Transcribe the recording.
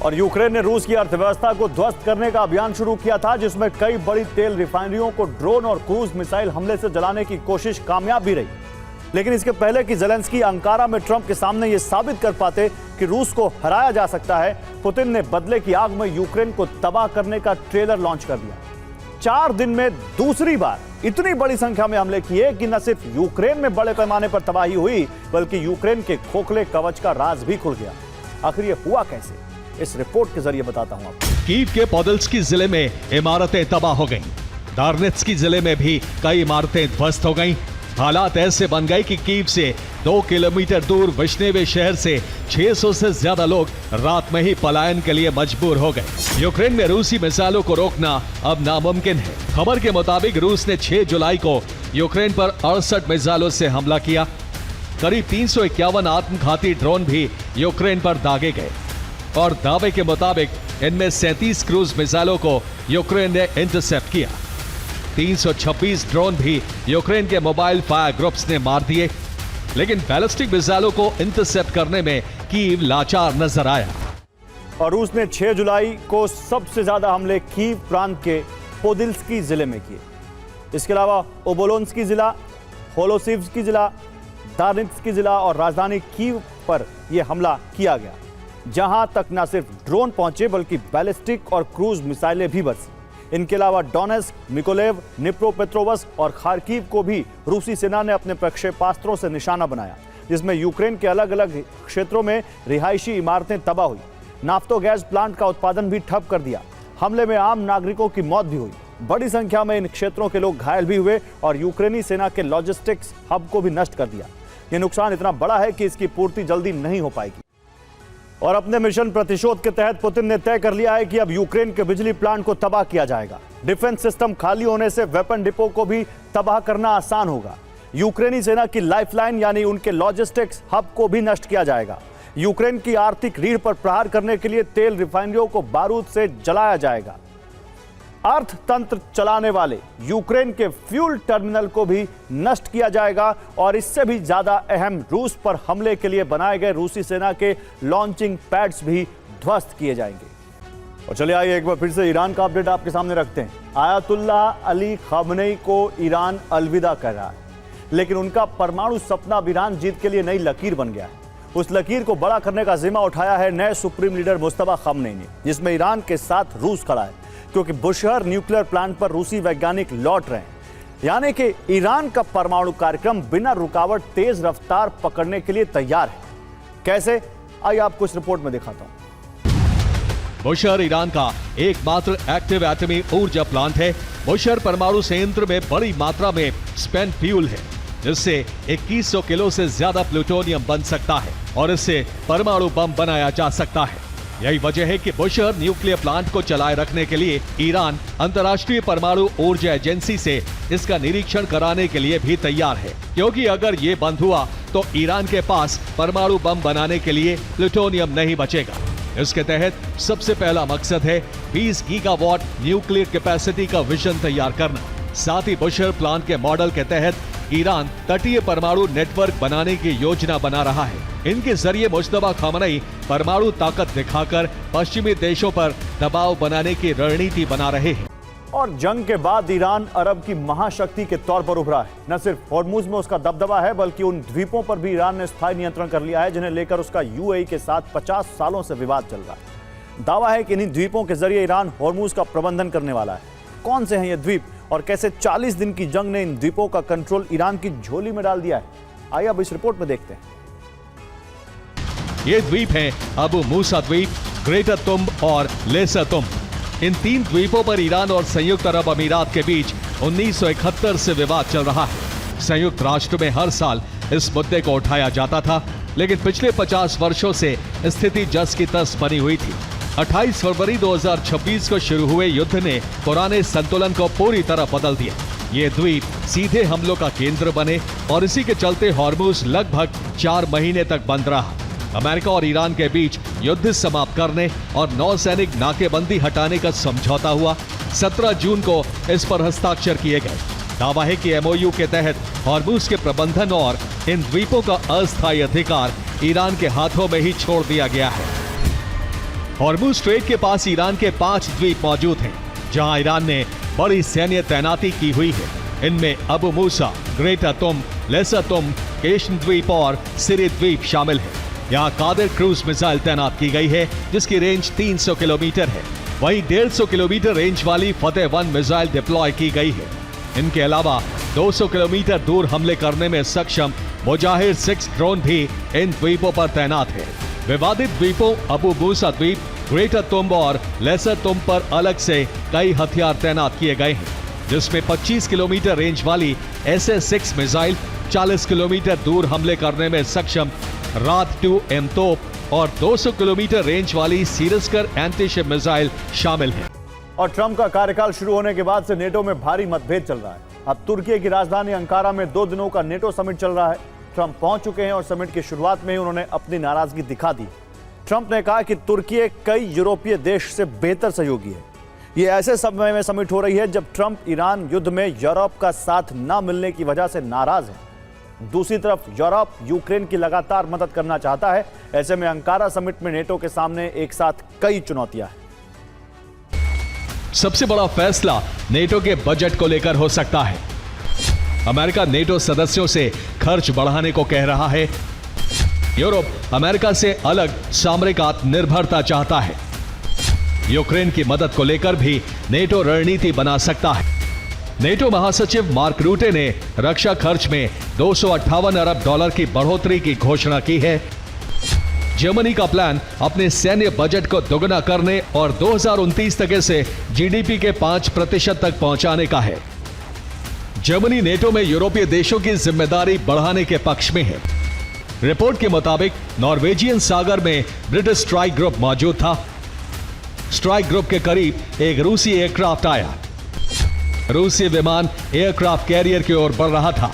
और यूक्रेन ने रूस की अर्थव्यवस्था को ध्वस्त करने का अभियान शुरू किया था, जिसमें कई बड़ी तेल रिफाइनरियों को ड्रोन और क्रूज मिसाइल हमले से जलाने की कोशिश कामयाब भी रही। लेकिन इसके पहले कि ज़ेलेंस्की अंकारा में ट्रंप के सामने यह साबित कर पाते कि रूस को हराया जा सकता है, पुतिन ने बदले की आग में यूक्रेन को तबाह करने का ट्रेलर लॉन्च कर दिया। 4 दिन में दूसरी बार इतनी बड़ी संख्या में हमले किए कि न सिर्फ यूक्रेन में बड़े पैमाने पर तबाही हुई, बल्कि यूक्रेन के खोखले कवच का राज भी खुल गया। आखिर ये हुआ कैसे, इस रिपोर्ट के जरिए बताता हूं आपको। कीव के पोदल्स्की जिले में इमारतें तबाह हो गईं। दार्नेत्स्की जिले में भी कई इमारतें ध्वस्त हो गईं। हालात ऐसे बन गए कि कीव से 2 किलोमीटर दूर विश्नेवे शहर से 600 से ज्यादा लोग रात में ही पलायन के लिए मजबूर हो गए। यूक्रेन में रूसी मिसाइलों को रोकना अब नामुमकिन है। खबर के मुताबिक रूस ने 6 जुलाई को यूक्रेन पर 68 मिसाइलों से हमला किया। करीब 351 आत्मघाती ड्रोन भी यूक्रेन पर दागे गए और दावे के मुताबिक इनमें 37 क्रूज मिसाइलों को यूक्रेन ने इंटरसेप्ट किया। 326 ड्रोन भी यूक्रेन के मोबाइल फायर ग्रुप्स ने मार दिए, लेकिन बैलिस्टिक मिसाइलों को इंटरसेप्ट करने में कीव लाचार नजर आया। और रूस ने 6 जुलाई को सबसे ज्यादा हमले कीव प्रांत के पोदिल्स्की जिले में किए। इसके अलावा ओबोलोन्स्की जिला, होलोसिव्स्की जिला, दार्नेत्स्की जिला और राजधानी कीव पर यह हमला किया गया, जहां तक न सिर्फ ड्रोन पहुंचे बल्कि बैलिस्टिक और क्रूज मिसाइलें भी बरसी। इनके अलावा डोनेस्क, मिकोलेव, निप्रोपेट्रोवस्क और खार्किव को भी रूसी सेना ने अपने प्रक्षेपास्त्रों से निशाना बनाया, जिसमें यूक्रेन के अलग अलग क्षेत्रों में रिहायशी इमारतें तबाह हुई। नाफ्तो गैस प्लांट का उत्पादन भी ठप कर दिया। हमले में आम नागरिकों की मौत भी हुई। बड़ी संख्या में इन क्षेत्रों के लोग घायल भी हुए और यूक्रेनी सेना के लॉजिस्टिक्स हब को भी नष्ट कर दिया। यह नुकसान इतना बड़ा है कि इसकी पूर्ति जल्दी नहीं हो पाएगी। और अपने मिशन प्रतिशोध के तहत पुतिन ने तय कर लिया है कि अब यूक्रेन के बिजली प्लांट को तबाह किया जाएगा। डिफेंस सिस्टम खाली होने से वेपन डिपो को भी तबाह करना आसान होगा। यूक्रेनी सेना की लाइफलाइन यानी उनके लॉजिस्टिक्स हब को भी नष्ट किया जाएगा। यूक्रेन की आर्थिक रीढ़ पर प्रहार करने के लिए तेल रिफाइनरियों को बारूद से जलाया जाएगा। अर्थतंत्र चलाने वाले यूक्रेन के फ्यूल टर्मिनल को भी नष्ट किया जाएगा और इससे भी ज्यादा अहम रूस पर हमले के लिए बनाए गए रूसी सेना के लॉन्चिंग पैड्स भी ध्वस्त किए जाएंगे। और चलिए आइए एक बार फिर से ईरान का अपडेट आपके सामने रखते हैं। आयतुल्लाह अली खामनेई को ईरान अलविदा कह रहा है, लेकिन उनका परमाणु सपना अब ईरान जीत के लिए नई लकीर बन गया है। उस लकीर को बड़ा करने का जिम्मा उठाया है नए सुप्रीम लीडर मुस्तफा खामनेई ने, जिसमें ईरान के साथ रूस खड़ा है, क्योंकि बुशहर न्यूक्लियर प्लांट पर रूसी वैज्ञानिक लौट रहे हैं। यानी कि ईरान का परमाणु कार्यक्रम बिना रुकावट तेज रफ्तार पकड़ने के लिए तैयार है। कैसे, आइए आपको इस रिपोर्ट में दिखाता हूं। बुशहर ईरान का एकमात्र एक्टिव एटमी ऊर्जा प्लांट है। बुशहर परमाणु संयंत्र में बड़ी मात्रा में स्पेंट फ्यूल है, जिससे 2100 किलो से ज्यादा प्लूटोनियम बन सकता है और इससे परमाणु बम बनाया जा सकता है। यही वजह है कि बुशहर न्यूक्लियर प्लांट को चलाए रखने के लिए ईरान अंतर्राष्ट्रीय परमाणु ऊर्जा एजेंसी से इसका निरीक्षण कराने के लिए भी तैयार है, क्योंकि अगर ये बंद हुआ तो ईरान के पास परमाणु बम बनाने के लिए प्लूटोनियम नहीं बचेगा। इसके तहत सबसे पहला मकसद है 20 गीगावाट न्यूक्लियर कैपेसिटी का विजन तैयार करना। साथ ही बुशहर प्लांट के मॉडल के तहत ईरान तटीय परमाणु नेटवर्क बनाने की योजना बना रहा है। इनके जरिए मुस्तफा खामनेई परमाणु ताकत दिखाकर पश्चिमी देशों पर दबाव बनाने की रणनीति बना रहे हैं। और जंग के बाद ईरान अरब की महाशक्ति के तौर पर उभरा है। न सिर्फ हॉर्मुज में उसका दबदबा है, बल्कि उन द्वीपों पर भी ईरान ने स्थायी नियंत्रण कर लिया है, जिन्हें लेकर उसका यूएई के साथ 50 सालों से विवाद चल रहा है। दावा है कि इन्हीं द्वीपों के जरिए ईरान हॉर्मुज का प्रबंधन करने वाला है। कौन से हैं ये द्वीप और कैसे 40 दिन की जंग ने इन द्वीपों का कंट्रोल ईरान की झोली में डाल दिया है, आइए अब इस रिपोर्ट में देखते हैं। ये द्वीप हैं अबू मूसा द्वीप, ग्रेटर तुम्ब और लेसर तुम्ब। इन 3 द्वीपों पर ईरान और संयुक्त अरब अमीरात के बीच 1971 से विवाद चल रहा है। संयुक्त राष्ट्र में हर साल इस मुद्दे को उठाया जाता था, लेकिन पिछले 50 वर्षों से स्थिति जस की तस बनी हुई थी। 28 फरवरी 2026 को शुरू हुए युद्ध ने पुराने संतुलन को पूरी तरह बदल दिया। ये द्वीप सीधे हमलों का केंद्र बने और इसी के चलते हॉर्मुज लगभग 4 महीने तक बंद रहा। अमेरिका और ईरान के बीच युद्ध समाप्त करने और नौसैनिक नाकेबंदी हटाने का समझौता हुआ। 17 जून को इस पर हस्ताक्षर किए गए। दावा है कि एमओयू के तहत हॉर्मुज के प्रबंधन और इन द्वीपों का अस्थायी अधिकार ईरान के हाथों में ही छोड़ दिया गया है। हॉर्मुज स्ट्रेट के पास ईरान के 5 द्वीप मौजूद हैं, जहां ईरान ने बड़ी सैन्य तैनाती की हुई है। इनमें अबू मूसा, ग्रेटर तुम, लेसर तुम, केशन द्वीप और सिरी द्वीप शामिल है। यहाँ कादिर क्रूज मिसाइल तैनात की गई है, जिसकी रेंज 300 किलोमीटर है। वहीं 150 किलोमीटर रेंज वाली फतेह 1 मिसाइल डिप्लॉय की गई है। इनके अलावा 200 किलोमीटर दूर हमले करने में सक्षम मुजाहिर 6 ड्रोन भी इन द्वीपों पर तैनात है। विवादित द्वीपों अबू मूसा द्वीप, ग्रेटर तुम और लेसर तुम पर अलग से कई हथियार तैनात किए गए हैं, जिसमें 25 किलोमीटर रेंज वाली SS-6 मिसाइल, 40 किलोमीटर दूर हमले करने में सक्षम रात 2 M तोप और 200 किलोमीटर रेंज वाली सीरस्कर एंटी-शिप मिसाइल शामिल है। और ट्रंप का कार्यकाल शुरू होने के बाद से नेटो में भारी मतभेद चल रहा है। अब तुर्की की राजधानी अंकारा में 2 दिनों का नेटो समिट चल रहा है। ट्रंप पहुंच चुके हैं और समिट की शुरुआत में ही उन्होंने अपनी नाराजगी दिखा दी। ट्रंप ने कहा कि तुर्की कई यूरोपीय देश से बेहतर सहयोगी है। ये ऐसे समय में समिट हो रही है जब ट्रंप ईरान युद्ध में यूरोप का साथ न मिलने की वजह से नाराज है। दूसरी तरफ यूरोप यूक्रेन की लगातार मदद करना चाहता है। ऐसे में अंकारा समिट में नेटो के सामने एक साथ कई चुनौतियां हैं। सबसे बड़ा फैसला नेटो के बजट को लेकर हो सकता है। अमेरिका नेटो सदस्यों से खर्च बढ़ाने को कह रहा है। यूरोप अमेरिका से अलग सामरिक आत्मनिर्भरता चाहता है। यूक्रेन की मदद को लेकर भी नेटो रणनीति बना सकता है। नेटो महासचिव मार्क रूटे ने रक्षा खर्च में 258 अरब डॉलर की बढ़ोतरी की घोषणा की है। जर्मनी का प्लान अपने सैन्य बजट को दोगुना करने और 2029 तक से जीडीपी के 5% तक पहुंचाने का है। जर्मनी नेटो में यूरोपीय देशों की जिम्मेदारी बढ़ाने के पक्ष में है। रिपोर्ट के मुताबिक नॉर्वेजियन सागर में ब्रिटिश स्ट्राइक ग्रुप मौजूद था। स्ट्राइक ग्रुप के करीब एक रूसी एयरक्राफ्ट आया। रूसी विमान एयरक्राफ्ट कैरियर की ओर बढ़ रहा था।